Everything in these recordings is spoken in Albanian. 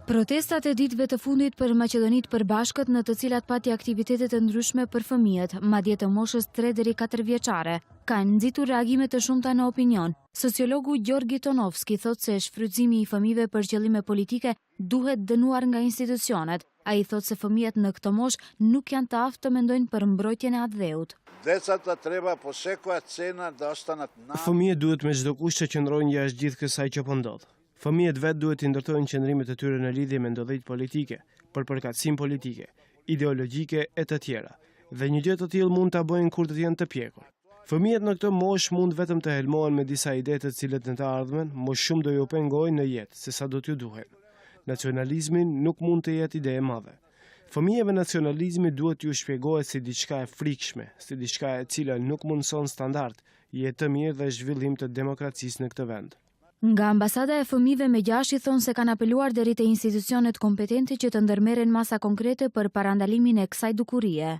Protestat e ditëve të fundit për Maqedonitë Përbashkët, në të cilat pati aktivitete të ndryshme për fëmijët, madje të moshës 3 deri 4 vjeçare, kanë nxitur reagime të shumta në opinion. Sociologu Gjorgi Tonovski thot se shfrytëzimi i fëmijëve për qëllime politike duhet dënuar nga institucionet. Ai thot se fëmijët në këtë moshë nuk janë të aftë të mendojnë për mbrojtjen e atdheut. Decata treba po sekoja cena da ostanat na. Fëmijët duhet me çdo kusht të qëndrojnë jashtë gjithë kësaj që po ndodh. Fëmijët vetë duhet të ndërtojnë qëndrimet e tyre në lidhje me ndodhitë politike, për përkatësim politike, ideologjike e të tjera, dhe një gjë të tillë mund ta bëjnë kur të jenë të pjekur. Fëmijët në këtë moshë mund vetëm të helmohen me disa ide të cilët në të ardhmen më shumë do ju pengojnë në jetë se sa do t'ju duhen. Nacionalizmi nuk mund të jetë ide e madhe. Fëmijëve nacionalizmi duhet ju shpjegohet si diçka e frikshme, si diçka e cila nuk mundson standard, jetë të mirë dhe zhvillim të demokracisë në këtë vend. Nga ambasada e fëmijëve me 6 thonë se kanë apeluar deri te institucionet kompetente që të ndërmerren masa konkrete për parandalimin e kësaj dukurie.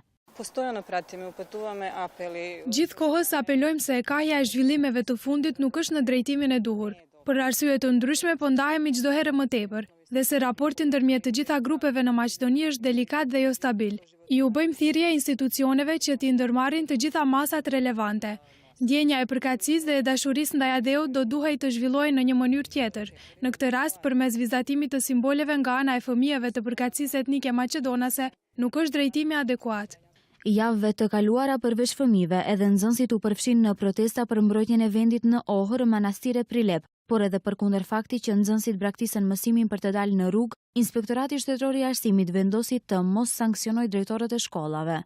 Gjithkohës apelojmë se ekaja e zhvillimeve të fundit nuk është në drejtimin e duhur. Për arsye të ndryshme po ndahemi çdo herë më tepër, dhe se raporti ndërmjet të gjitha grupeve në Maqedoni është delikat dhe jo stabil. Ju bëjmë thirrje institucioneve që t'i ndërmarrin të gjitha masat relevante. Ndjenja e përkatësisë dhe e dashurisë ndaj atdheut do duhej të zhvillohej në një mënyrë tjetër, në këtë rast përmes vizatimit të simboleve nga ana e fëmijëve të përkatësisë etnike maqedonase, nuk është drejtimi adekuat. Javëve të kaluara përveç fëmijëve, edhe nxënësit u përfshin në protesta për mbrojtjen e vendit në Ohër, Manastire Prilep, por edhe përkundër faktit që nxënësit braktisën mësimin për të dalë në rrugë, Inspektorati Shtetëror i Arsimit vendosi të mos sanksionojë drejtorët e shkollave.